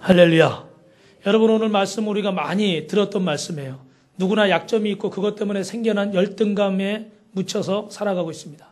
할렐루야. 여러분, 오늘 말씀 우리가 많이 들었던 말씀이에요. 누구나 약점이 있고 그것 때문에 생겨난 열등감에 묻혀서 살아가고 있습니다.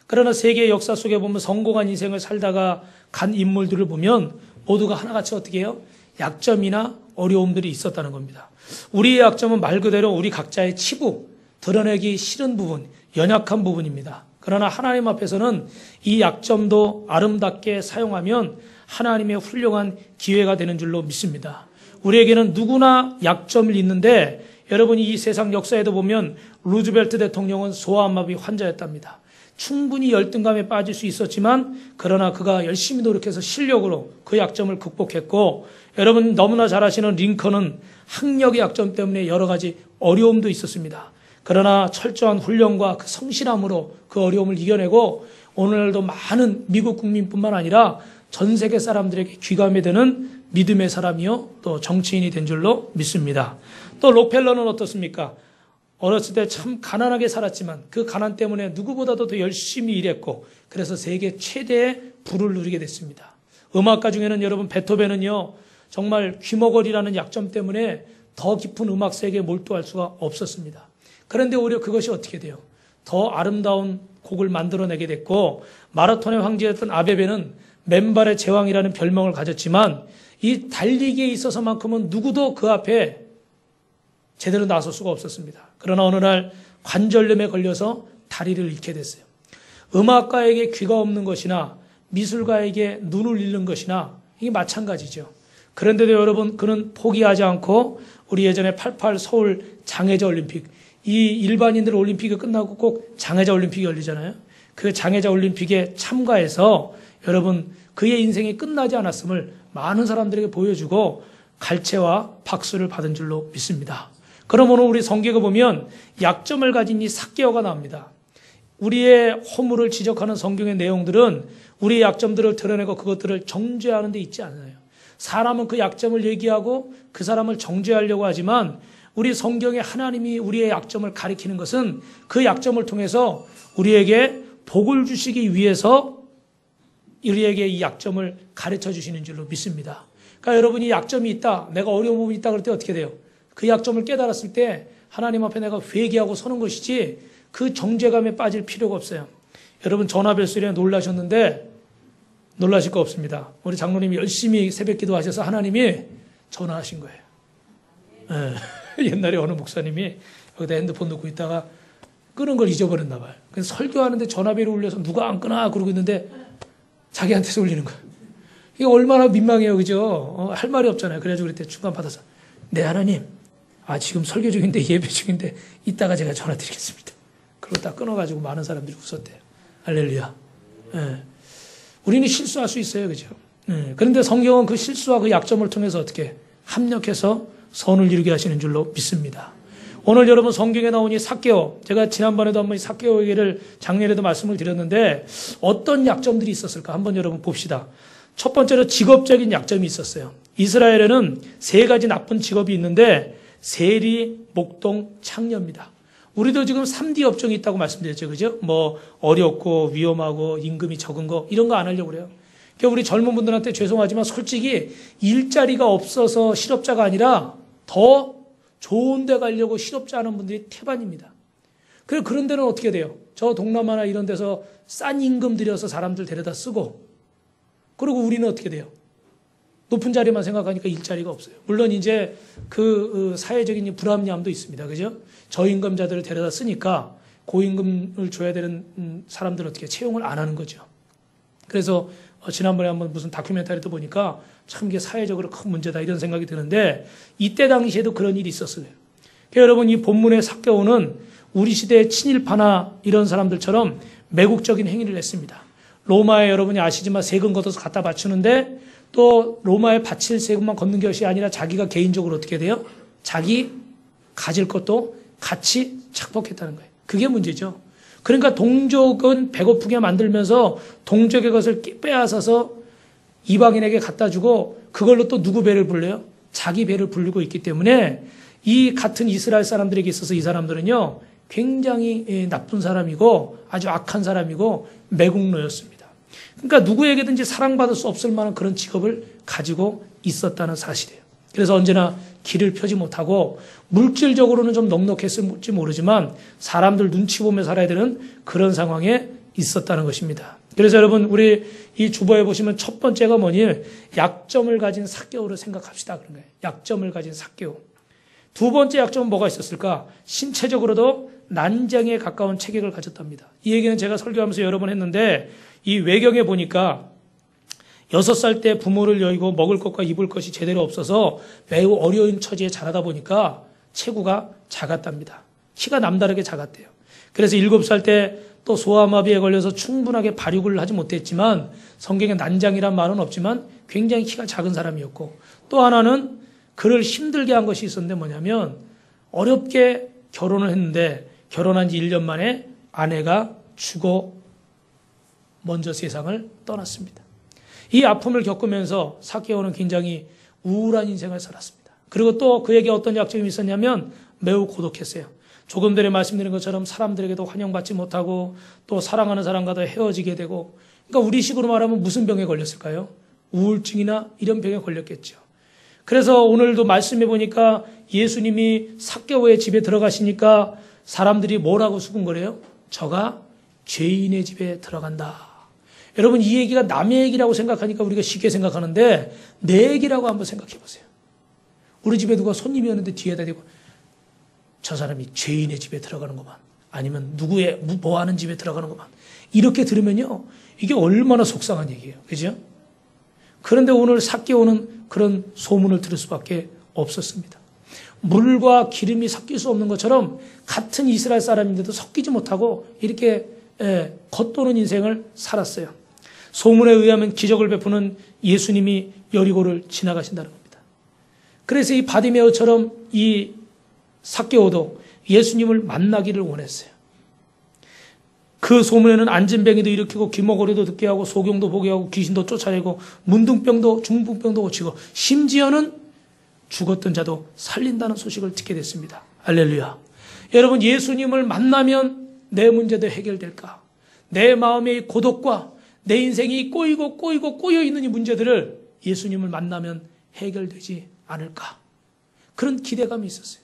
그러나 세계 역사 속에 보면 성공한 인생을 살다가 간 인물들을 보면 모두가 하나같이 어떻게 해요? 약점이나 어려움들이 있었다는 겁니다. 우리의 약점은 말 그대로 우리 각자의 치부, 드러내기 싫은 부분, 연약한 부분입니다. 그러나 하나님 앞에서는 이 약점도 아름답게 사용하면 하나님의 훌륭한 기회가 되는 줄로 믿습니다. 우리에게는 누구나 약점을 있는데, 여러분이 이 세상 역사에도 보면 루즈벨트 대통령은 소아마비 환자였답니다. 충분히 열등감에 빠질 수 있었지만 그러나 그가 열심히 노력해서 실력으로 그 약점을 극복했고, 여러분 너무나 잘 아시는 링컨은 학력의 약점 때문에 여러 가지 어려움도 있었습니다. 그러나 철저한 훈련과 그 성실함으로 그 어려움을 이겨내고 오늘도 많은 미국 국민뿐만 아니라 전 세계 사람들에게 귀감이 되는 믿음의 사람이요 또 정치인이 된 줄로 믿습니다. 또 록펠러는 어떻습니까? 어렸을 때 참 가난하게 살았지만 그 가난 때문에 누구보다도 더 열심히 일했고 그래서 세계 최대의 부를 누리게 됐습니다. 음악가 중에는 여러분 베토벤은요 정말 귀머거리라는 약점 때문에 더 깊은 음악 세계에 몰두할 수가 없었습니다. 그런데 오히려 그것이 어떻게 돼요? 더 아름다운 곡을 만들어내게 됐고, 마라톤의 황제였던 아베베는 맨발의 제왕이라는 별명을 가졌지만 이 달리기에 있어서만큼은 누구도 그 앞에 제대로 나설 수가 없었습니다. 그러나 어느 날 관절염에 걸려서 다리를 잃게 됐어요. 음악가에게 귀가 없는 것이나 미술가에게 눈을 잃는 것이나 이게 마찬가지죠. 그런데도 여러분, 그는 포기하지 않고 우리 예전에 88 서울 장애자 올림픽, 이 일반인들 올림픽이 끝나고 꼭 장애자 올림픽이 열리잖아요. 그 장애자 올림픽에 참가해서 여러분 그의 인생이 끝나지 않았음을 많은 사람들에게 보여주고 갈채와 박수를 받은 줄로 믿습니다. 그럼 오늘 우리 성경에 보면 약점을 가진 이 삭개오가 나옵니다. 우리의 허물을 지적하는 성경의 내용들은 우리의 약점들을 드러내고 그것들을 정죄하는 데 있지 않아요. 사람은 그 약점을 얘기하고 그 사람을 정죄하려고 하지만 우리 성경에 하나님이 우리의 약점을 가리키는 것은 그 약점을 통해서 우리에게 복을 주시기 위해서 우리에게 이 약점을 가르쳐 주시는 줄로 믿습니다. 그러니까 여러분이 약점이 있다, 내가 어려운 부분이 있다 그럴 때 어떻게 돼요? 그 약점을 깨달았을 때 하나님 앞에 내가 회개하고 서는 것이지 그 정죄감에 빠질 필요가 없어요. 여러분 전화벨소리에 놀라셨는데 놀라실 거 없습니다. 우리 장로님이 열심히 새벽 기도하셔서 하나님이 전화하신 거예요. 옛날에 어느 목사님이 여기다 핸드폰 놓고 있다가 끄는 걸 잊어버렸나 봐요. 그래서 설교하는데 전화벨이 울려서 누가 안 끄나 그러고 있는데 자기한테서 울리는 거예요. 이게 얼마나 민망해요, 그죠? 할 말이 없잖아요. 그래가지고 그때 중간 받아서 네 하나님, 지금 설교 중인데 예배 중인데 이따가 제가 전화 드리겠습니다. 그러고 딱 끊어가지고 많은 사람들이 웃었대요. 할렐루야. 우리는 실수할 수 있어요, 그죠? 그런데 성경은 그 실수와 그 약점을 통해서 어떻게 합력해서 선을 이루게 하시는 줄로 믿습니다. 오늘 여러분 성경에 나오니 삭개오, 제가 지난번에도 한번 삭개오 얘기를 작년에도 말씀을 드렸는데 어떤 약점들이 있었을까 한번 여러분 봅시다. 첫 번째로 직업적인 약점이 있었어요. 이스라엘에는 세 가지 나쁜 직업이 있는데 세리, 목동, 창녀입니다. 우리도 지금 3D 업종이 있다고 말씀드렸죠, 그죠? 뭐 어렵고 위험하고 임금이 적은 거 이런 거 안 하려고 그래요. 그러니까 우리 젊은 분들한테 죄송하지만 솔직히 일자리가 없어서 실업자가 아니라 더 좋은 데 가려고 실업자 하는 분들이 태반입니다. 그런 데는 어떻게 돼요? 저 동남아나 이런 데서 싼 임금 들여서 사람들 데려다 쓰고, 그리고 우리는 어떻게 돼요? 높은 자리만 생각하니까 일자리가 없어요. 물론 이제 그 사회적인 불합리함도 있습니다. 그죠? 저임금자들을 데려다 쓰니까 고임금을 줘야 되는 사람들은 어떻게 채용을 안 하는 거죠. 그래서 지난번에 한번 무슨 다큐멘터리도 보니까 참 이게 사회적으로 큰 문제다 이런 생각이 드는데 이때 당시에도 그런 일이 있었어요. 그러니까 여러분 이 본문의 삭개오는 우리 시대의 친일파나 이런 사람들처럼 매국적인 행위를 했습니다. 로마에 여러분이 아시지만 세금 걷어서 갖다 바치는데 또 로마에 바칠 세금만 걷는 것이 아니라 자기가 개인적으로 어떻게 돼요? 자기 가질 것도 같이 착복했다는 거예요. 그게 문제죠. 그러니까 동족은 배고프게 만들면서 동족의 것을 빼앗아서 이방인에게 갖다 주고 그걸로 또 누구 배를 불려요? 자기 배를 부르고 있기 때문에 이 같은 이스라엘 사람들에게 있어서 이 사람들은요 굉장히 나쁜 사람이고 아주 악한 사람이고 매국노였습니다. 그러니까 누구에게든지 사랑받을 수 없을 만한 그런 직업을 가지고 있었다는 사실이에요. 그래서 언제나 길을 펴지 못하고 물질적으로는 좀 넉넉했을지 모르지만 사람들 눈치 보며 살아야 되는 그런 상황에 있었다는 것입니다. 그래서 여러분, 우리 이 주보에 보시면 첫 번째가 뭐니? 약점을 가진 삭개오를 생각합시다. 그런 거예요. 약점을 가진 삭개오. 두 번째 약점은 뭐가 있었을까? 신체적으로도 난장에 가까운 체격을 가졌답니다. 이 얘기는 제가 설교하면서 여러 번 했는데 이 외경에 보니까 6살 때 부모를 여의고 먹을 것과 입을 것이 제대로 없어서 매우 어려운 처지에 자라다 보니까 체구가 작았답니다. 키가 남다르게 작았대요. 그래서 7살 때 또 소아마비에 걸려서 충분하게 발육을 하지 못했지만 성경에 난장이란 말은 없지만 굉장히 키가 작은 사람이었고, 또 하나는 그를 힘들게 한 것이 있었는데 뭐냐면 어렵게 결혼을 했는데 결혼한 지 1년 만에 아내가 죽어 먼저 세상을 떠났습니다. 이 아픔을 겪으면서 삭개오는 굉장히 우울한 인생을 살았습니다. 그리고 또 그에게 어떤 약점이 있었냐면 매우 고독했어요. 조금 전에 말씀드린 것처럼 사람들에게도 환영받지 못하고 또 사랑하는 사람과도 헤어지게 되고, 그러니까 우리식으로 말하면 무슨 병에 걸렸을까요? 우울증이나 이런 병에 걸렸겠죠. 그래서 오늘도 말씀해 보니까 예수님이 삭개오의 집에 들어가시니까 사람들이 뭐라고 수군거려요? 저가 죄인의 집에 들어간다. 여러분, 이 얘기가 남의 얘기라고 생각하니까 우리가 쉽게 생각하는데 내 얘기라고 한번 생각해 보세요. 우리 집에 누가 손님이 오는데 뒤에다 대고 저 사람이 죄인의 집에 들어가는 것만, 아니면 누구의 뭐 하는 집에 들어가는 것만, 이렇게 들으면요, 이게 얼마나 속상한 얘기예요. 그죠? 그런데 오늘 삭개오는 그런 소문을 들을 수밖에 없었습니다. 물과 기름이 섞일 수 없는 것처럼 같은 이스라엘 사람인데도 섞이지 못하고 이렇게 겉도는 인생을 살았어요. 소문에 의하면 기적을 베푸는 예수님이 여리고를 지나가신다는 겁니다. 그래서 이 바디메어처럼 이 삭개오도 예수님을 만나기를 원했어요. 그 소문에는 안진뱅이도 일으키고 귀머거리도 듣게 하고 소경도 보게 하고 귀신도 쫓아내고 문둥병도 중풍병도 고치고 심지어는 죽었던 자도 살린다는 소식을 듣게 됐습니다. 할렐루야. 여러분, 예수님을 만나면 내 문제도 해결될까? 내 마음의 고독과 내 인생이 꼬여 있는 이 문제들을 예수님을 만나면 해결되지 않을까? 그런 기대감이 있었어요.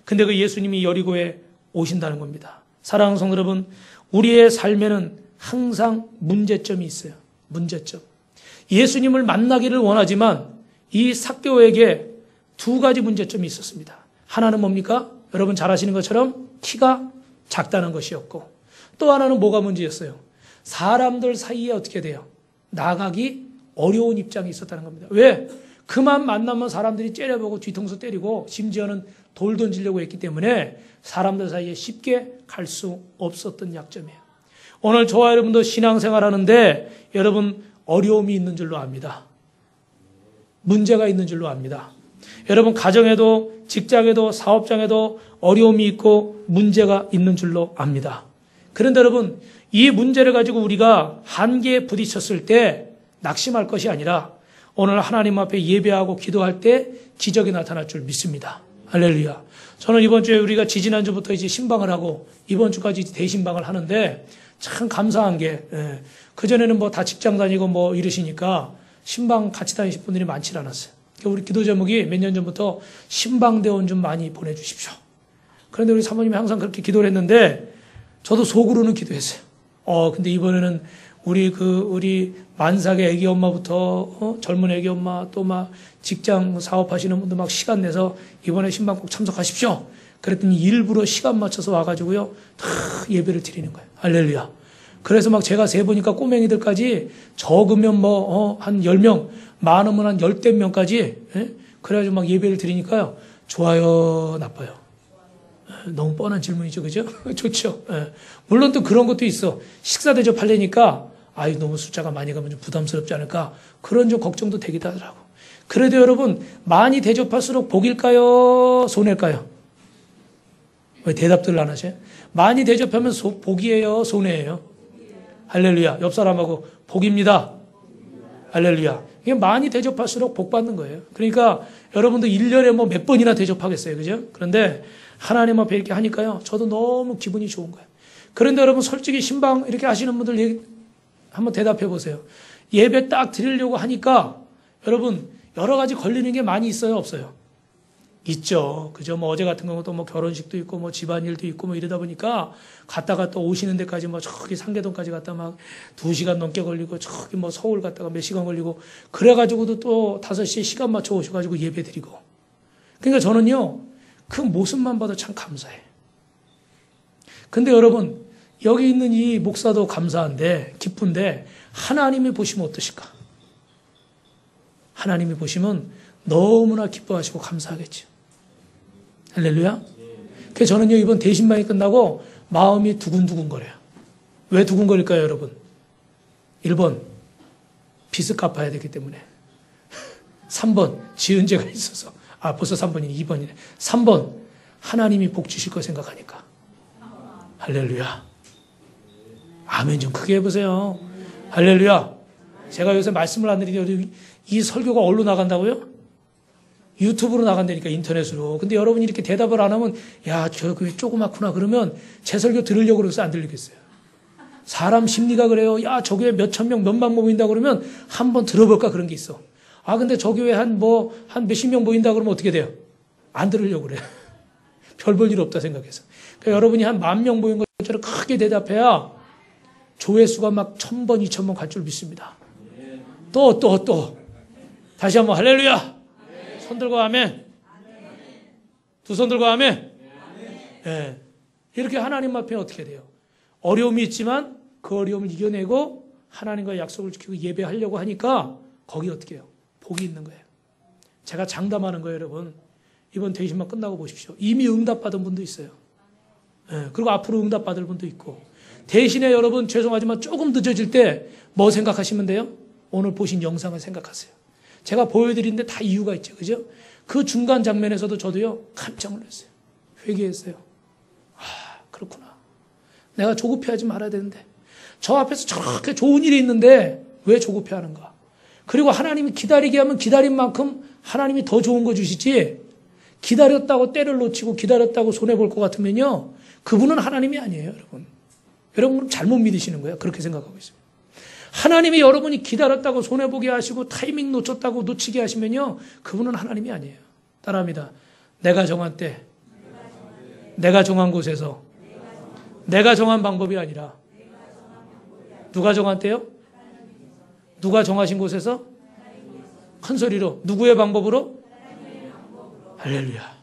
근데 그 예수님이 여리고에 오신다는 겁니다. 사랑하는 성도 여러분, 우리의 삶에는 항상 문제점이 있어요. 문제점. 예수님을 만나기를 원하지만 이 삭개오에게 두 가지 문제점이 있었습니다. 하나는 뭡니까? 여러분 잘 아시는 것처럼 키가 작다는 것이었고, 또 하나는 뭐가 문제였어요? 사람들 사이에 어떻게 돼요? 나가기 어려운 입장이 있었다는 겁니다. 왜? 그만 만나면 사람들이 째려보고 뒤통수 때리고 심지어는 돌 던지려고 했기 때문에 사람들 사이에 쉽게 갈 수 없었던 약점이에요. 오늘 저와 여러분도 신앙생활 하는데 여러분 어려움이 있는 줄로 압니다. 문제가 있는 줄로 압니다. 여러분 가정에도 직장에도 사업장에도 어려움이 있고 문제가 있는 줄로 압니다. 그런데 여러분, 이 문제를 가지고 우리가 한계에 부딪혔을 때 낙심할 것이 아니라 오늘 하나님 앞에 예배하고 기도할 때 기적이 나타날 줄 믿습니다. 할렐루야. 저는 이번 주에 우리가 지지난주부터 이제 신방을 하고 이번 주까지 대신방을 하는데 참 감사한 게, 그전에는 뭐 다 직장 다니고 뭐 이러시니까 신방 같이 다니실 분들이 많지 않았어요. 우리 기도 제목이 몇 년 전부터 신방대원 좀 많이 보내주십시오. 그런데 우리 사모님이 항상 그렇게 기도를 했는데 저도 속으로는 기도했어요. 근데 이번에는 우리 만삭의 애기 엄마부터 젊은 애기 엄마 또 막 직장 사업하시는 분들 막 시간 내서 이번에 신방 꼭 참석하십시오. 그랬더니 일부러 시간 맞춰서 와가지고요 다 예배를 드리는 거예요. 할렐루야. 그래서 막 제가 세보니까 꼬맹이들까지 적으면 뭐 한 10명, 많으면 한 10대 명까지, 그래가지고 막 예배를 드리니까요. 좋아요, 나빠요? 너무 뻔한 질문이죠, 그죠? 좋죠. 물론 또 그런 것도 있어. 식사 대접하려니까 너무 숫자가 많이 가면 좀 부담스럽지 않을까? 그런 좀 걱정도 되기도 하더라고. 그래도 여러분, 많이 대접할수록 복일까요? 손해일까요? 왜 대답들을 안 하세요? 많이 대접하면 복이에요? 손해예요? 할렐루야. 옆 사람하고 복입니다. 할렐루야. 이게 많이 대접할수록 복 받는 거예요. 그러니까 여러분도 1년에 뭐 몇 번이나 대접하겠어요. 그죠? 그런데 하나님 앞에 이렇게 하니까요. 저도 너무 기분이 좋은 거예요. 그런데 여러분 솔직히 신방 이렇게 하시는 분들 한번 대답해 보세요. 예배 딱 드리려고 하니까 여러분 여러 가지 걸리는 게 많이 있어요, 없어요? 있죠. 그죠? 뭐 어제 같은 경우도 뭐 결혼식도 있고 뭐 집안일도 있고 뭐 이러다 보니까 갔다가 또 오시는 데까지 뭐 저기 상계동까지 갔다 막 2시간 넘게 걸리고 저기 뭐 서울 갔다가 몇 시간 걸리고 그래가지고도 또 5시에 시간 맞춰 오셔가지고 예배 드리고. 그러니까 저는요, 그 모습만 봐도 참 감사해. 근데 여러분, 여기 있는 이 목사도 감사한데, 기쁜데, 하나님이 보시면 어떠실까? 하나님이 보시면 너무나 기뻐하시고 감사하겠죠. 할렐루야. 그래서 저는요, 이번 대신방이 끝나고 마음이 두근두근거려요. 왜 두근거릴까요, 여러분? 1번, 빚을 갚아야 되기 때문에. 3번, 지은 죄가 있어서. 벌써 3번이네, 2번이네. 3번, 하나님이 복 주실 거 생각하니까. 할렐루야. 아멘 좀 크게 해보세요. 할렐루야. 제가 요새 말씀을 안 드리는데 이 설교가 어디로 나간다고요? 유튜브로 나간다니까, 인터넷으로. 근데 여러분이 이렇게 대답을 안 하면, 야, 저 교회 조그맣구나. 그러면 제 설교 들으려고 그래서 안 들리겠어요. 사람 심리가 그래요. 야, 저 교회 몇천 명, 몇만 명 모인다 그러면 한번 들어볼까 그런 게 있어. 근데 저 교회 한 몇십 명 모인다 그러면 어떻게 돼요? 안 들으려고 그래요. 별 볼 일 없다 생각해서. 그러니까 여러분이 한 10,000명 모인 것처럼 크게 대답해야 조회수가 막 1,000번, 2,000번 갈 줄 믿습니다. 또. 다시 한번 할렐루야. 손 들고 아멘. 두 손 들고 아멘. 네. 이렇게 하나님 앞에 어떻게 돼요? 어려움이 있지만 그 어려움을 이겨내고 하나님과 약속을 지키고 예배하려고 하니까 거기 어떻게 해요? 복이 있는 거예요. 제가 장담하는 거예요, 여러분. 이번 대신만 끝나고 보십시오. 이미 응답받은 분도 있어요. 네. 그리고 앞으로 응답받을 분도 있고. 대신에 여러분, 죄송하지만 조금 늦어질 때 뭐 생각하시면 돼요? 오늘 보신 영상을 생각하세요. 제가 보여드리는데 다 이유가 있죠. 그죠? 그 중간 장면에서도 저도요, 깜짝 놀랐어요. 회개했어요. 그렇구나. 내가 조급해하지 말아야 되는데. 저 앞에서 저렇게 좋은 일이 있는데 왜 조급해하는가? 그리고 하나님이 기다리게 하면 기다린 만큼 하나님이 더 좋은 거 주시지, 기다렸다고 때를 놓치고 기다렸다고 손해볼 것 같으면요, 그분은 하나님이 아니에요, 여러분. 여러분 잘못 믿으시는 거예요. 그렇게 생각하고 있습니다. 하나님이 여러분이 기다렸다고 손해보게 하시고 타이밍 놓쳤다고 놓치게 하시면요, 그분은 하나님이 아니에요. 따라합니다. 내가 정한 때, 내가 정한 곳에서, 내가 정한 방법이 아니라 누가 정한 때요? 누가 정하신 곳에서? 큰 소리로. 누구의 방법으로? 할렐루야.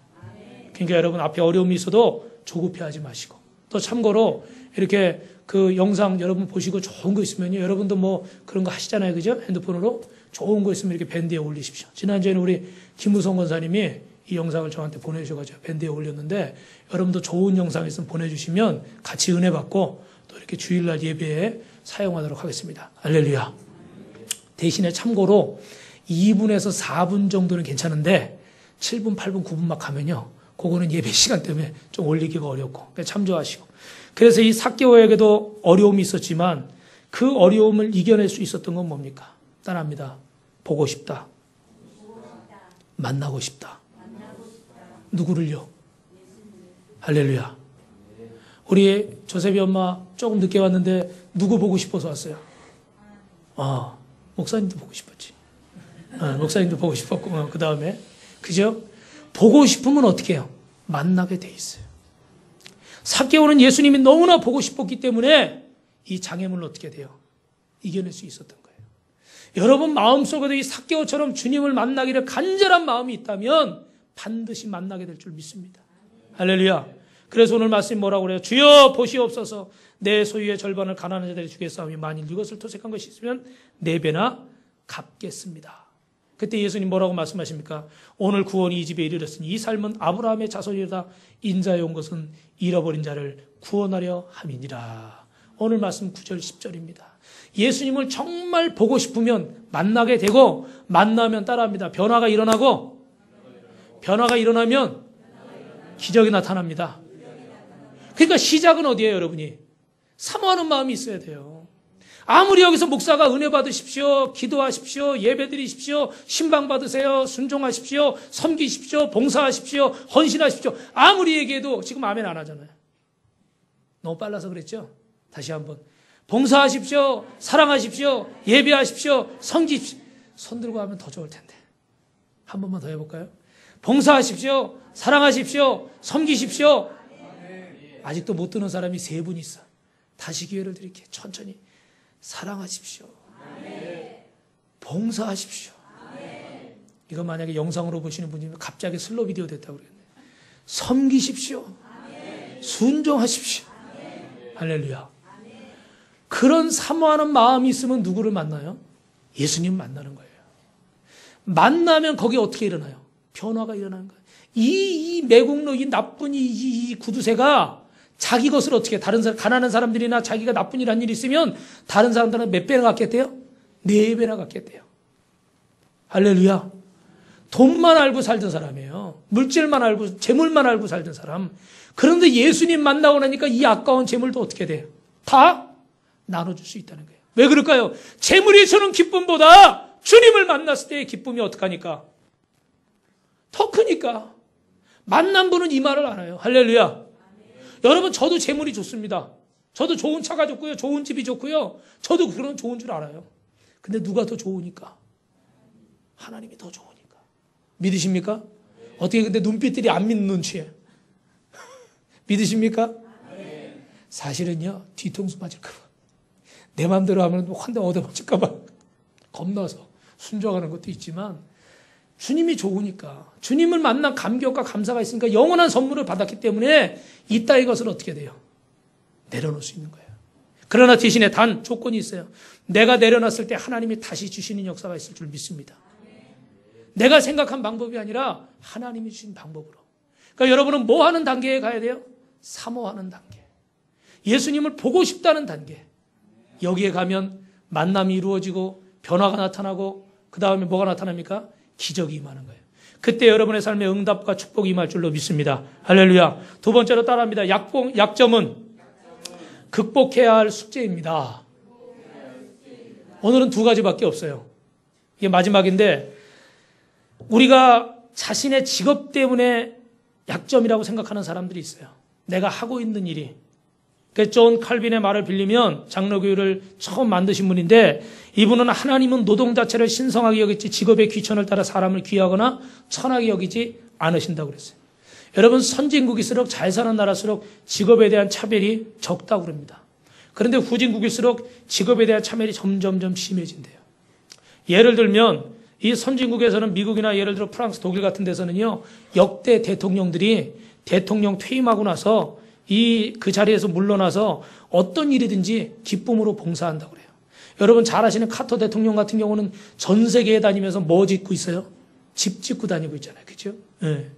그러니까 여러분, 앞에 어려움이 있어도 조급해하지 마시고, 또 참고로 이렇게 그 영상 여러분 보시고 좋은 거 있으면요, 여러분도 뭐 그런 거 하시잖아요, 그죠? 핸드폰으로 좋은 거 있으면 이렇게 밴드에 올리십시오. 지난주에는 우리 김무성 권사님이 이 영상을 저한테 보내주셔가지고 밴드에 올렸는데, 여러분도 좋은 영상 있으면 보내주시면 같이 은혜 받고 또 이렇게 주일날 예배에 사용하도록 하겠습니다. 할렐루야. 대신에 참고로 2분에서 4분 정도는 괜찮은데 7분, 8분, 9분 막 가면요, 그거는 예배 시간 때문에 좀 올리기가 어렵고, 그러니까 참조하시고. 그래서 이 삭개오에게도 어려움이 있었지만 그 어려움을 이겨낼 수 있었던 건 뭡니까? 따라합니다. 보고 싶다. 만나고 싶다. 누구를요? 할렐루야. 우리 조셉이 엄마 조금 늦게 왔는데 누구 보고 싶어서 왔어요? 목사님도 보고 싶었지. 목사님도 보고 싶었고, 그 다음에, 그죠? 보고 싶으면 어떻게 해요? 만나게 돼 있어요. 삭개오는 예수님이 너무나 보고 싶었기 때문에 이 장애물을 어떻게 돼요? 이겨낼 수 있었던 거예요. 여러분 마음속에도 이 삭개오처럼 주님을 만나기를 간절한 마음이 있다면 반드시 만나게 될 줄 믿습니다. 할렐루야. 그래서 오늘 말씀이 뭐라고 그래요? 주여 보시옵소서, 내 소유의 절반을 가난한 자들이 주겠사오니 만일 이것을 토색한 것이 있으면 4배나 갚겠습니다. 그때 예수님 뭐라고 말씀하십니까? 오늘 구원이 이 집에 이르렀으니 이 삶은 아브라함의 자손이다. 인자에 온 것은 잃어버린 자를 구원하려 함이니라. 오늘 말씀 9절 10절입니다. 예수님을 정말 보고 싶으면 만나게 되고, 만나면 따라합니다. 변화가 일어나고, 변화가 일어나면 기적이 나타납니다. 그러니까 시작은 어디예요, 여러분이? 사모하는 마음이 있어야 돼요. 아무리 여기서 목사가 은혜 받으십시오, 기도하십시오, 예배 드리십시오, 신방 받으세요, 순종하십시오, 섬기십시오, 봉사하십시오, 헌신하십시오, 아무리 얘기해도 지금 아멘 안 하잖아요. 너무 빨라서 그랬죠? 다시 한번. 봉사하십시오, 사랑하십시오, 예배하십시오, 섬기십시오. 손 들고 하면 더 좋을 텐데. 한 번만 더 해볼까요? 봉사하십시오. 사랑하십시오. 섬기십시오. 아직도 못 듣는 사람이 3분 있어. 다시 기회를 드릴게요. 천천히. 사랑하십시오. 봉사하십시오. 이거 만약에 영상으로 보시는 분이면 갑자기 슬로 비디오 됐다고 그러겠네. 섬기십시오. 순종하십시오. 할렐루야. 그런 사모하는 마음이 있으면 누구를 만나요? 예수님 만나는 거예요. 만나면 거기 어떻게 일어나요? 변화가 일어나는 거예요. 이 매국노, 이 나쁜 이 구두쇠가 자기 것을 어떻게, 다른 사람, 가난한 사람들이나 자기가 나쁜 일 한 일 있으면 다른 사람들은 몇 배나 갖겠대요? 4배나 갖겠대요. 할렐루야. 돈만 알고 살던 사람이에요. 물질만 알고, 재물만 알고 살던 사람. 그런데 예수님 만나고 나니까 이 아까운 재물도 어떻게 돼요? 다 나눠줄 수 있다는 거예요. 왜 그럴까요? 재물이 주는 기쁨보다 주님을 만났을 때의 기쁨이 어떡하니까? 더 크니까. 만난 분은 이 말을 알아요. 할렐루야. 여러분, 저도 재물이 좋습니다. 저도 좋은 차가 좋고요. 좋은 집이 좋고요. 저도 그런 좋은 줄 알아요. 근데 누가 더 좋으니까? 하나님이 더 좋으니까. 믿으십니까? 어떻게 근데 눈빛들이 안 믿는 눈치에. 믿으십니까? 사실은요, 뒤통수 맞을까봐. 내 마음대로 하면 한 대 얻어맞을까봐 겁나서 순종하는 것도 있지만, 주님이 좋으니까, 주님을 만난 감격과 감사가 있으니까 영원한 선물을 받았기 때문에 이 따위 것을 어떻게 돼요? 내려놓을 수 있는 거예요. 그러나 대신에 단 조건이 있어요. 내가 내려놨을 때 하나님이 다시 주시는 역사가 있을 줄 믿습니다. 내가 생각한 방법이 아니라 하나님이 주신 방법으로. 그러니까 여러분은 뭐 하는 단계에 가야 돼요? 사모하는 단계. 예수님을 보고 싶다는 단계. 여기에 가면 만남이 이루어지고 변화가 나타나고 그 다음에 뭐가 나타납니까? 기적이 임하는 거예요. 그때 여러분의 삶에 응답과 축복이 임할 줄로 믿습니다. 할렐루야. 두 번째로 따라합니다. 약점은 극복해야 할 숙제입니다. 오늘은 2가지밖에 없어요. 이게 마지막인데, 우리가 자신의 직업 때문에 약점이라고 생각하는 사람들이 있어요. 내가 하고 있는 일이. 존 칼빈의 말을 빌리면, 장로교회를 처음 만드신 분인데, 이분은 하나님은 노동 자체를 신성하게 여기지 직업의 귀천을 따라 사람을 귀하거나 천하게 여기지 않으신다고 그랬어요. 여러분, 선진국일수록 잘 사는 나라일수록 직업에 대한 차별이 적다고 그럽니다. 그런데 후진국일수록 직업에 대한 차별이 점점점 심해진대요. 예를 들면 이 선진국에서는, 미국이나 예를 들어 프랑스, 독일 같은 데서는요, 역대 대통령들이 대통령 퇴임하고 나서 그 자리에서 물러나서 어떤 일이든지 기쁨으로 봉사한다고 그래요. 여러분 잘 아시는 카터 대통령 같은 경우는 전 세계에 다니면서 뭐 짓고 있어요? 집 짓고 다니고 있잖아요. 그죠? 예.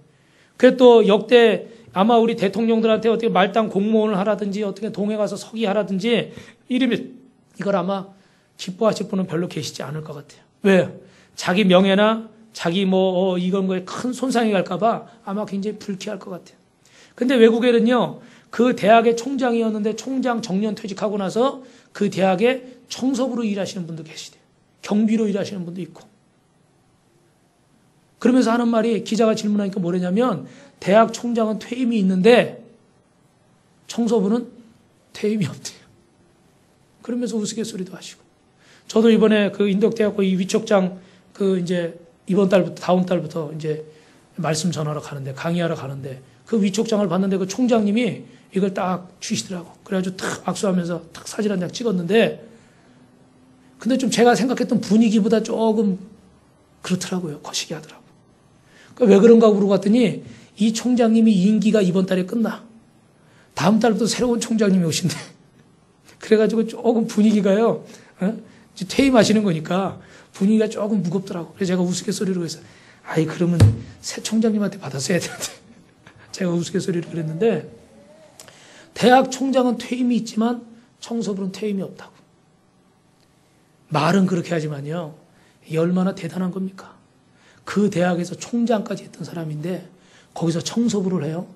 그래 또 역대 아마 우리 대통령들한테 어떻게 말단 공무원을 하라든지 어떻게 동해 가서 서기 하라든지 이름이, 이걸 아마 기뻐하실 분은 별로 계시지 않을 것 같아요. 왜? 자기 명예나 자기 이런 거에 큰 손상이 갈까봐 아마 굉장히 불쾌할 것 같아요. 근데 외국에는요, 그 대학의 총장이었는데 총장 정년 퇴직하고 나서 그 대학의 청소부로 일하시는 분도 계시대요. 경비로 일하시는 분도 있고. 그러면서 하는 말이, 기자가 질문하니까 뭐냐면, 대학 총장은 퇴임이 있는데 청소부는 퇴임이 없대요. 그러면서 우스갯소리도 하시고. 저도 이번에 그 인덕대학교 이 위촉장 이제 이번 달부터, 다음 달부터 이제 말씀 전하러 가는데, 강의하러 가는데, 그 위촉장을 봤는데 그 총장님이 이걸 딱 주시더라고. 그래가지고 탁 악수하면서 탁 사진 한 장 찍었는데, 근데 좀 제가 생각했던 분위기보다 조금 그렇더라고요. 거시기 하더라고. 그러니까 왜 그런가 물어봤더니, 이 총장님이 임기가 이번 달에 끝나. 다음 달부터 새로운 총장님이 오신대. 그래가지고 조금 분위기가요, 퇴임하시는 거니까 분위기가 조금 무겁더라고. 그래서 제가 우스갯소리로 해서, 아이, 그러면 새 총장님한테 받았어야 되는데. 제가 우스갯소리로 그랬는데, 대학 총장은 퇴임이 있지만 청소부는 퇴임이 없다고. 말은 그렇게 하지만요, 이게 얼마나 대단한 겁니까? 그 대학에서 총장까지 했던 사람인데 거기서 청소부를 해요.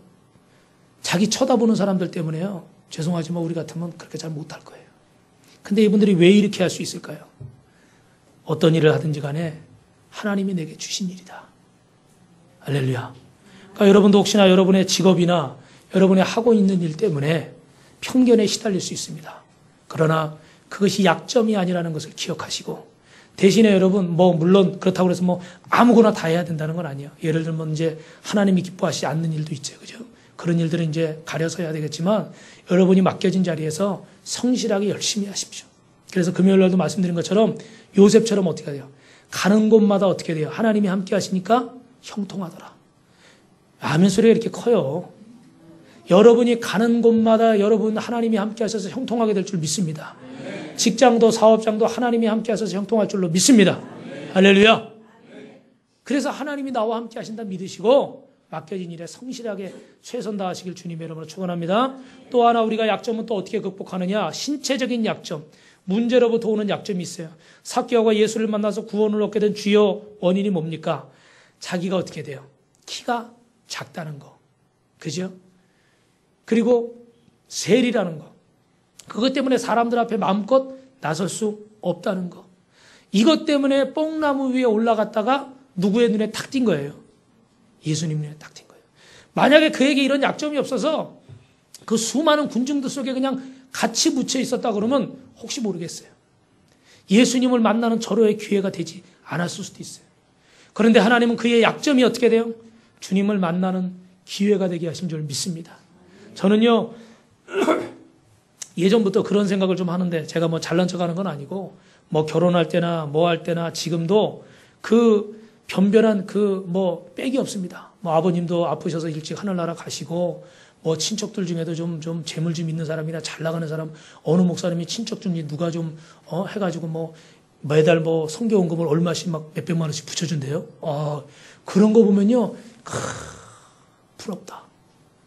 자기 쳐다보는 사람들 때문에요, 죄송하지만 우리 같으면 그렇게 잘 못할 거예요. 근데 이분들이 왜 이렇게 할 수 있을까요? 어떤 일을 하든지 간에 하나님이 내게 주신 일이다. 할렐루야. 그러니까 여러분도 혹시나 여러분의 직업이나 여러분이 하고 있는 일 때문에 편견에 시달릴 수 있습니다. 그러나 그것이 약점이 아니라는 것을 기억하시고, 대신에 여러분, 물론 그렇다고 해서 아무거나 다 해야 된다는 건 아니에요. 예를 들면 이제 하나님이 기뻐하시지 않는 일도 있죠. 그죠? 그런 일들은 이제 가려서 해야 되겠지만 여러분이 맡겨진 자리에서 성실하게 열심히 하십시오. 그래서 금요일 날도 말씀드린 것처럼 요셉처럼 어떻게 돼요? 가는 곳마다 어떻게 돼요? 하나님이 함께 하시니까 형통하더라. 아멘 소리가 이렇게 커요. 여러분이 가는 곳마다 여러분 하나님이 함께 하셔서 형통하게 될 줄 믿습니다. 직장도 사업장도 하나님이 함께 하셔서 형통할 줄로 믿습니다. 할렐루야. 그래서 하나님이 나와 함께 하신다 믿으시고 맡겨진 일에 성실하게 최선 다하시길 주님의 이름으로 축원합니다. 또 하나 우리가 약점은 또 어떻게 극복하느냐? 신체적인 약점, 문제로부터 오는 약점이 있어요. 삭개오가 예수를 만나서 구원을 얻게 된 주요 원인이 뭡니까? 자기가 어떻게 돼요? 키가 작다는 거. 그죠? 그리고 세리라는 거. 그것 때문에 사람들 앞에 마음껏 나설 수 없다는 거. 이것 때문에 뽕나무 위에 올라갔다가 누구의 눈에 탁 띈 거예요? 예수님 눈에 탁 띈 거예요. 만약에 그에게 이런 약점이 없어서 그 수많은 군중들 속에 그냥 같이 묻혀 있었다 그러면 혹시 모르겠어요. 예수님을 만나는 절호의 기회가 되지 않았을 수도 있어요. 그런데 하나님은 그의 약점이 어떻게 돼요? 주님을 만나는 기회가 되게 하신 줄 믿습니다. 저는요, 예전부터 그런 생각을 좀 하는데 제가 잘난 척 하는 건 아니고 결혼할 때나 할 때나 지금도 그 변변한 빽이 없습니다. 아버님도 아프셔서 일찍 하늘나라 가시고 친척들 중에도 좀 재물 좀 있는 사람이나 잘 나가는 사람 어느 목사님이 친척 중에 누가 좀 해가지고 매달 성교원금을 얼마씩 몇백만 원씩 붙여준대요. 그런 거 보면요, 부럽다.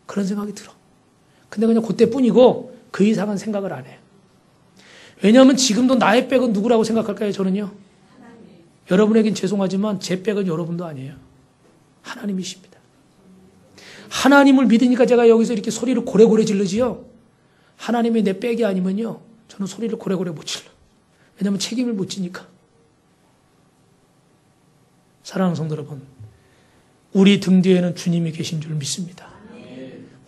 그런 생각이 들어. 근데 그냥 그때뿐이고 그 이상은 생각을 안 해요. 왜냐하면 지금도 나의 백은 누구라고 생각할까요? 저는요. 여러분에겐 죄송하지만 제 백은 여러분도 아니에요. 하나님이십니다. 하나님을 믿으니까 제가 여기서 이렇게 소리를 고래고래 질르지요. 하나님이 내 백이 아니면요, 저는 소리를 고래고래 못 질러. 왜냐하면 책임을 못 지니까. 사랑하는 성도 여러분, 우리 등 뒤에는 주님이 계신 줄 믿습니다.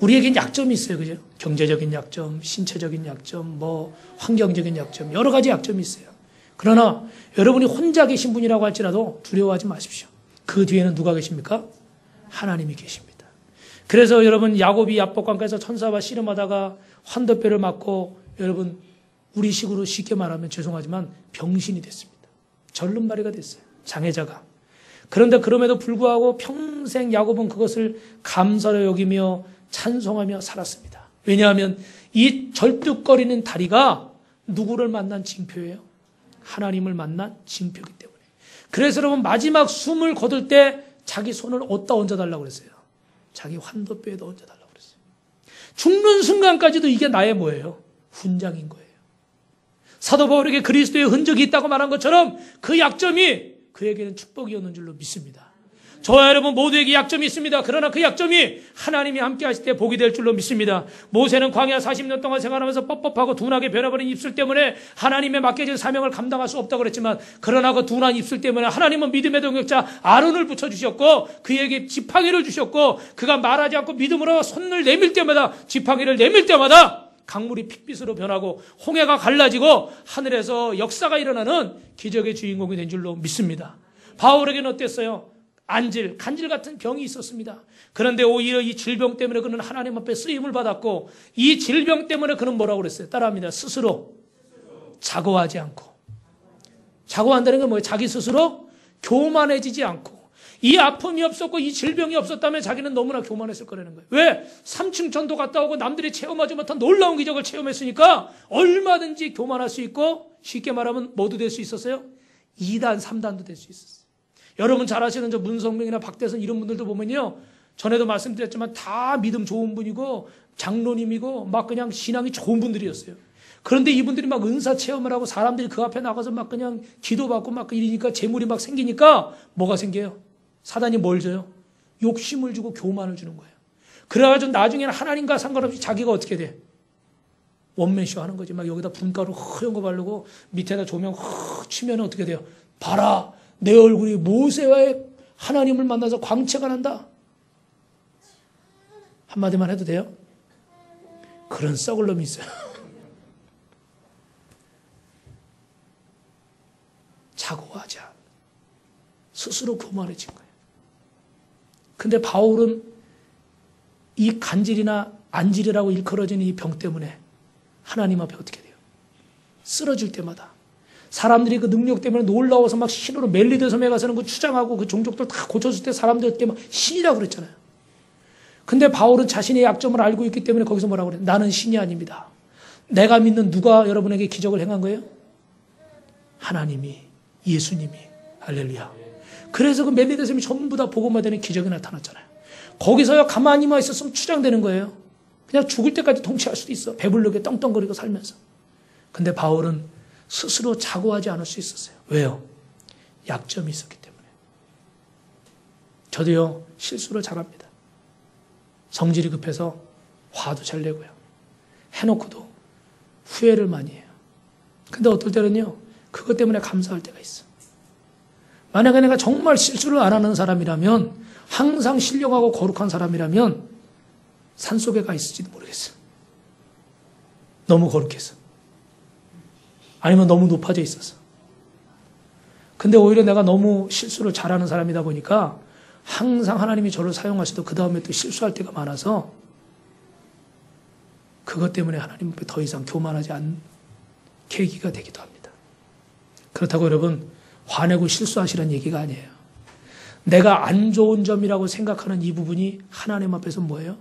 우리에겐 약점이 있어요. 그죠? 경제적인 약점, 신체적인 약점, 환경적인 약점, 여러 가지 약점이 있어요. 그러나 여러분이 혼자 계신 분이라고 할지라도 두려워하지 마십시오. 그 뒤에는 누가 계십니까? 하나님이 계십니다. 그래서 여러분, 야곱이 야복강가에서 천사와 씨름하다가 환도뼈를 맞고 여러분, 우리식으로 쉽게 말하면 죄송하지만 병신이 됐습니다. 절름발이가 됐어요. 장애자가. 그런데 그럼에도 불구하고 평생 야곱은 그것을 감사로 여기며 찬송하며 살았습니다. 왜냐하면 이 절뚝거리는 다리가 누구를 만난 징표예요? 하나님을 만난 징표이기 때문에. 그래서 여러분, 마지막 숨을 거둘 때 자기 손을 어디다 얹어달라고 그랬어요? 자기 환도뼈에다 얹어달라고 그랬어요. 죽는 순간까지도 이게 나의 뭐예요? 훈장인 거예요. 사도 바울에게 그리스도의 흔적이 있다고 말한 것처럼 그 약점이 그에게는 축복이었는 줄로 믿습니다. 저와 여러분 모두에게 약점이 있습니다. 그러나 그 약점이 하나님이 함께 하실 때 복이 될 줄로 믿습니다. 모세는 광야 40년 동안 생활하면서 뻣뻣하고 둔하게 변해버린 입술 때문에 하나님의 맡겨진 사명을 감당할 수 없다고 그랬지만, 그러나 그 둔한 입술 때문에 하나님은 믿음의 동역자 아론을 붙여주셨고 그에게 지팡이를 주셨고, 그가 말하지 않고 믿음으로 손을 내밀 때마다, 지팡이를 내밀 때마다 강물이 핏빛으로 변하고 홍해가 갈라지고 하늘에서 역사가 일어나는 기적의 주인공이 된 줄로 믿습니다. 바울에게는 어땠어요? 간질 같은 병이 있었습니다. 그런데 오히려 이 질병 때문에 그는 하나님 앞에 쓰임을 받았고, 이 질병 때문에 그는 뭐라고 그랬어요? 따라합니다. 스스로 자고하지 않고. 자고한다는 건 뭐예요? 자기 스스로 교만해지지 않고. 이 아픔이 없었고 이 질병이 없었다면 자기는 너무나 교만했을 거라는 거예요. 왜? 3층 전도 갔다 오고 남들이 체험하지 못한 놀라운 기적을 체험했으니까 얼마든지 교만할 수 있고, 쉽게 말하면 뭐도 될 수 있었어요? 2단, 3단도 될 수 있었어요. 여러분 잘 아시는 저 문성명이나 박대선 이런 분들도 보면요, 전에도 말씀드렸지만 다 믿음 좋은 분이고 장로님이고 막 그냥 신앙이 좋은 분들이었어요. 그런데 이분들이 막 은사 체험을 하고 사람들이 그 앞에 나가서 막 그냥 기도받고 막 이러니까 재물이 막 생기니까 뭐가 생겨요? 사단이 뭘 줘요? 욕심을 주고 교만을 주는 거예요. 그래가지고 나중에는 하나님과 상관없이 자기가 어떻게 돼? 원맨쇼 하는 거지. 막 여기다 분가루 허연 거 바르고 밑에다 조명 치면 어떻게 돼요? 봐라, 내 얼굴이 모세와의 하나님을 만나서 광채가 난다. 한마디만 해도 돼요? 그런 썩을 놈이 있어요. 자고와 스스로 교만해진 거예요. 근데 바울은 이 간질이나 안질이라고 일컬어지는 이 병 때문에 하나님 앞에 어떻게 돼요? 쓰러질 때마다 사람들이 그 능력 때문에 놀라워서 막 신으로 멜리드 섬에 가서는 그 추장하고 그 종족들 다 고쳤을 때 사람들 어떻게 막 신이라고 그랬잖아요. 근데 바울은 자신의 약점을 알고 있기 때문에 거기서 뭐라고 그래요? 나는 신이 아닙니다. 내가 믿는 누가 여러분에게 기적을 행한 거예요? 하나님이, 예수님이. 할렐루야. 그래서 그 멜리드 섬이 전부 다 복음화 되는 기적이 나타났잖아요. 거기서요 가만히만 있었으면 추장되는 거예요. 그냥 죽을 때까지 통치할 수도 있어. 배부르게 떵떵거리고 살면서. 근데 바울은 스스로 자고하지 않을 수 있었어요. 왜요? 약점이 있었기 때문에. 저도요 실수를 잘합니다. 성질이 급해서 화도 잘 내고요. 해놓고도 후회를 많이 해요. 근데 어떨 때는요 그것 때문에 감사할 때가 있어. 만약에 내가 정말 실수를 안 하는 사람이라면, 항상 신령하고 거룩한 사람이라면 산속에 가 있을지도 모르겠어. 너무 거룩해서. 아니면 너무 높아져 있어서. 근데 오히려 내가 너무 실수를 잘하는 사람이다 보니까 항상 하나님이 저를 사용하셔도 그 다음에 또 실수할 때가 많아서 그것 때문에 하나님 앞에 더 이상 교만하지 않는 계기가 되기도 합니다. 그렇다고 여러분 화내고 실수하시라는 얘기가 아니에요. 내가 안 좋은 점이라고 생각하는 이 부분이 하나님 앞에서 뭐예요?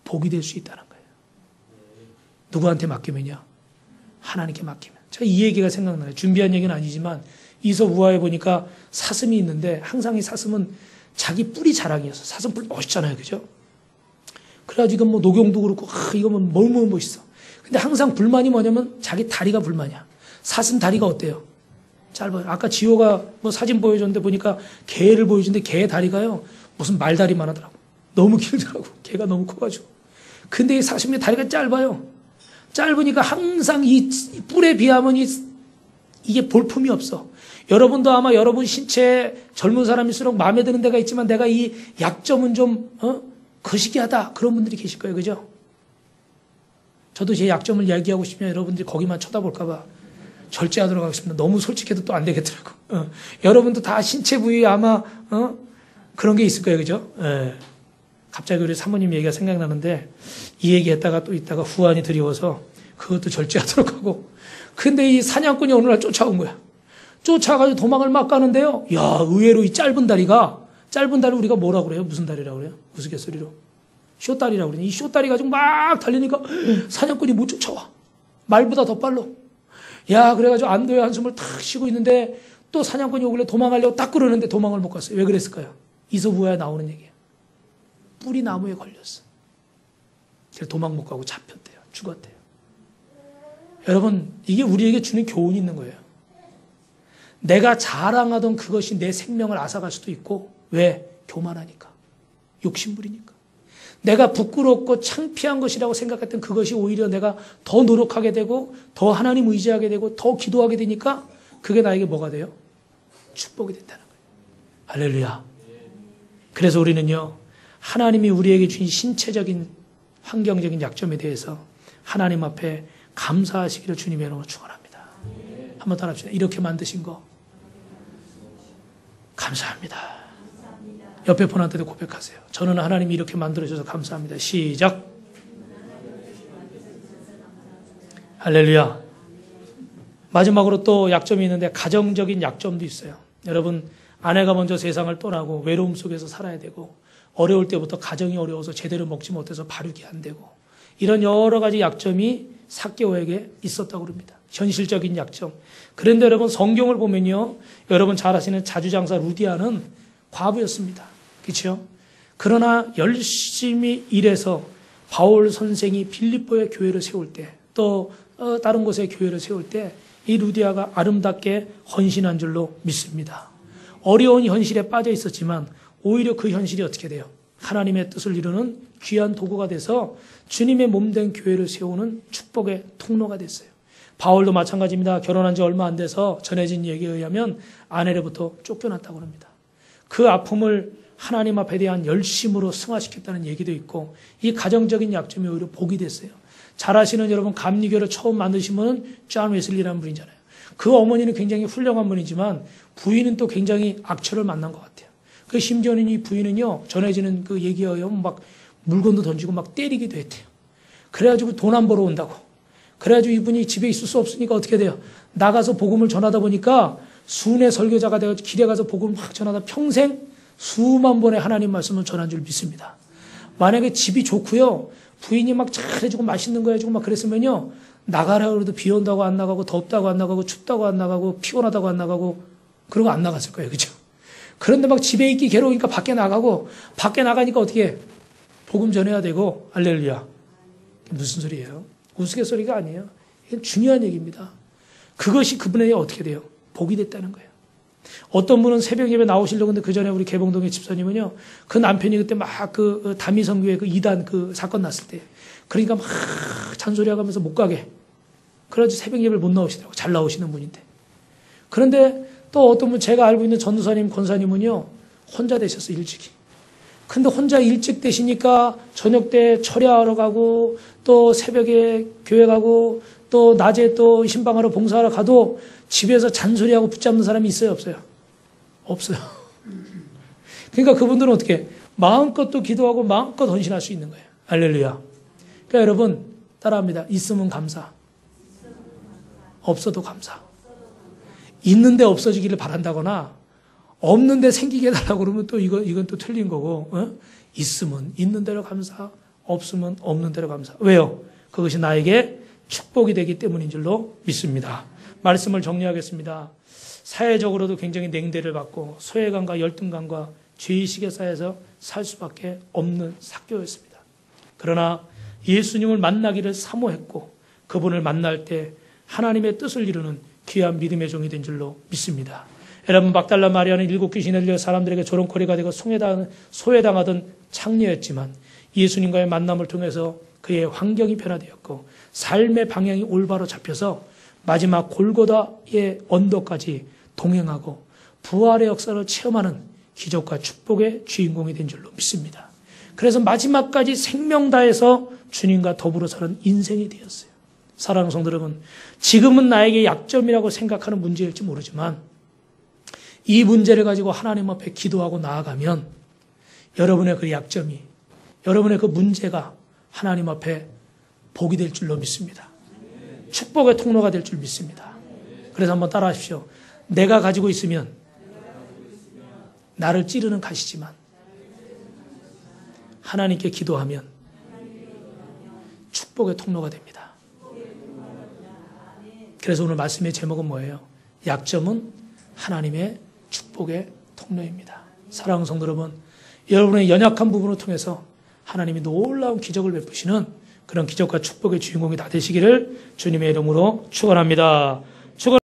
복이 될 수 있다는 거예요. 누구한테 맡기면요? 하나님께 맡기면. 제가 이 얘기가 생각나요. 준비한 얘기는 아니지만 이서 우화에 보니까 사슴이 있는데 항상 이 사슴은 자기 뿔이 자랑이어서 사슴 뿔 멋있잖아요. 그죠? 그래가지고 뭐 녹용도 그렇고 이거 뭐 너무 멋있어. 근데 항상 불만이 뭐냐면 자기 다리가 불만이야. 사슴 다리가 어때요? 짧아요. 아까 지호가 뭐 사진 보여줬는데 보니까 개를 보여줬는데 개 다리가요 무슨 말다리만 하더라고. 너무 길더라고. 개가 너무 커가지고. 근데 이 사슴의 다리가 짧아요. 짧으니까 항상 이 뿔에 비하면 이게 볼품이 없어. 여러분도 아마 여러분 신체에 젊은 사람일수록 마음에 드는 데가 있지만 내가 이 약점은 좀 거시기하다. 그런 분들이 계실 거예요. 그죠? 저도 제 약점을 얘기하고 싶으면 여러분들이 거기만 쳐다볼까 봐 절제하도록 하겠습니다. 너무 솔직해도 또 안 되겠더라고. 여러분도 다 신체 부위에 아마 그런 게 있을 거예요. 그죠? 갑자기 우리 사모님 얘기가 생각나는데 이 얘기했다가 또 있다가 후환이 드리워서 그것도 절제하도록 하고. 근데 이 사냥꾼이 어느 날 쫓아온 거야. 쫓아가지고 도망을 막 가는데요. 야, 의외로 이 짧은 다리 우리가 뭐라고 그래요? 무슨 다리라고 그래요? 우스갯소리로. 쇼다리라고 그러니 이 쇼다리 가지고 막 달리니까 사냥꾼이 못 쫓아와. 말보다 더 빨라. 야, 그래가지고 안도의 한숨을 탁 쉬고 있는데 또 사냥꾼이 오길래 도망가려고 딱 그러는데 도망을 못 갔어요. 왜 그랬을까요? 이서부화에 나오는 얘기예요. 뿔이 나무에 걸렸어. 그래서 도망 못 가고 잡혔대요. 죽었대요. 여러분, 이게 우리에게 주는 교훈이 있는 거예요. 내가 자랑하던 그것이 내 생명을 앗아갈 수도 있고, 왜? 교만하니까. 욕심부리니까. 내가 부끄럽고 창피한 것이라고 생각했던 그것이 오히려 내가 더 노력하게 되고, 더 하나님 의지하게 되고, 더 기도하게 되니까 그게 나에게 뭐가 돼요? 축복이 된다는 거예요. 할렐루야. 그래서 우리는요, 하나님이 우리에게 주신 신체적인 환경적인 약점에 대해서 하나님 앞에 감사하시기를 주님의 이름으로 축원합니다. 한번 따라합시다. 이렇게 만드신 거 감사합니다. 옆에 분한테도 고백하세요. 저는 하나님이 이렇게 만들어주셔서 감사합니다. 시작. 할렐루야. 마지막으로 또 약점이 있는데 가정적인 약점도 있어요. 여러분, 아내가 먼저 세상을 떠나고 외로움 속에서 살아야 되고 어려울 때부터 가정이 어려워서 제대로 먹지 못해서 발육이 안 되고 이런 여러 가지 약점이 삭개오에게 있었다고 합니다. 현실적인 약점. 그런데 여러분 성경을 보면요. 여러분 잘 아시는 자주장사 루디아는 과부였습니다. 그렇죠? 그러나 열심히 일해서 바울 선생이 빌립보의 교회를 세울 때 또 다른 곳에 교회를 세울 때 이 루디아가 아름답게 헌신한 줄로 믿습니다. 어려운 현실에 빠져 있었지만 오히려 그 현실이 어떻게 돼요? 하나님의 뜻을 이루는 귀한 도구가 돼서 주님의 몸된 교회를 세우는 축복의 통로가 됐어요. 바울도 마찬가지입니다. 결혼한 지 얼마 안 돼서 전해진 얘기에 의하면 아내로부터 쫓겨났다고 합니다. 그 아픔을 하나님 앞에 대한 열심으로 승화시켰다는 얘기도 있고 이 가정적인 약점이 오히려 복이 됐어요. 잘 아시는 여러분 감리교를 처음 만드신 분은 존 웨슬리라는 분이잖아요. 그 어머니는 굉장히 훌륭한 분이지만 부인은 또 굉장히 악처를 만난 것 같아요. 그 심지어는 이 부인은요, 전해지는 그 얘기에 의하면 막 물건도 던지고 막 때리기도 했대요. 그래가지고 돈 안 벌어 온다고. 그래가지고 이분이 집에 있을 수 없으니까 어떻게 돼요? 나가서 복음을 전하다 보니까 순회 설교자가 돼가지고 길에 가서 복음을 막 전하다 평생 수만 번의 하나님 말씀을 전한 줄 믿습니다. 만약에 집이 좋고요, 부인이 막 잘해주고 맛있는 거 해주고 막 그랬으면요, 나가라 그래도 비 온다고 안 나가고 덥다고 안 나가고 춥다고 안 나가고 피곤하다고 안 나가고 그러고 안 나갔을 거예요. 그죠? 그런데 막 집에 있기 괴로우니까 밖에 나가고 밖에 나가니까 어떻게 해? 복음 전해야 되고 할렐루야. 무슨 소리예요? 우스갯소리가 아니에요. 이건 중요한 얘기입니다. 그것이 그분에게 어떻게 돼요? 복이 됐다는 거예요. 어떤 분은 새벽 예배 나오시려고 했는데 그 전에 우리 개봉동의 집사님은요, 그 남편이 그때 막 그 다미성교회 그 이단 그 사건 났을 때, 그러니까 막 잔소리하면서 못 가게. 그래가지고 새벽 예배를 못 나오시더라고. 잘 나오시는 분인데. 그런데 또 어떤 분, 제가 알고 있는 전도사님, 권사님은요, 혼자 되셨어요, 일찍이. 근데 혼자 일찍 되시니까 저녁 때 철야하러 가고, 또 새벽에 교회 가고, 또 낮에 또 신방하러 봉사하러 가도 집에서 잔소리하고 붙잡는 사람이 있어요, 없어요? 없어요. 그러니까 그분들은 어떻게 마음껏 또 기도하고 마음껏 헌신할 수 있는 거예요. 할렐루야. 그러니까 여러분 따라합니다. 있으면 감사, 없어도 감사. 있는데 없어지기를 바란다거나 없는데 생기게 해달라고 그러면 또 이건 또 틀린 거고, 있으면 있는 대로 감사, 없으면 없는 대로 감사. 왜요? 그것이 나에게 축복이 되기 때문인 줄로 믿습니다. 말씀을 정리하겠습니다. 사회적으로도 굉장히 냉대를 받고 소외감과 열등감과 죄의식에 쌓여서 살 수밖에 없는 삭개였습니다. 그러나 예수님을 만나기를 사모했고 그분을 만날 때 하나님의 뜻을 이루는 귀한 믿음의 종이 된 줄로 믿습니다. 여러분, 막달라 마리아는 7 귀신에 들려 사람들에게 조롱거리가 되고 소외당하던 창녀였지만 예수님과의 만남을 통해서 그의 환경이 변화되었고 삶의 방향이 올바로 잡혀서 마지막 골고다의 언덕까지 동행하고 부활의 역사를 체험하는 기적과 축복의 주인공이 된 줄로 믿습니다. 그래서 마지막까지 생명 다해서 주님과 더불어 사는 인생이 되었어요. 사랑하는 성도 여러분, 지금은 나에게 약점이라고 생각하는 문제일지 모르지만 이 문제를 가지고 하나님 앞에 기도하고 나아가면 여러분의 그 약점이, 여러분의 그 문제가 하나님 앞에 복이 될 줄로 믿습니다. 축복의 통로가 될 줄 믿습니다. 그래서 한번 따라 하십시오. 내가 가지고 있으면 나를 찌르는 가시지만 하나님께 기도하면 축복의 통로가 됩니다. 그래서 오늘 말씀의 제목은 뭐예요? 약점은 하나님의 축복의 통로입니다. 사랑하는 성도 여러분, 여러분의 연약한 부분을 통해서 하나님이 놀라운 기적을 베푸시는 그런 기적과 축복의 주인공이 다 되시기를 주님의 이름으로 축원합니다.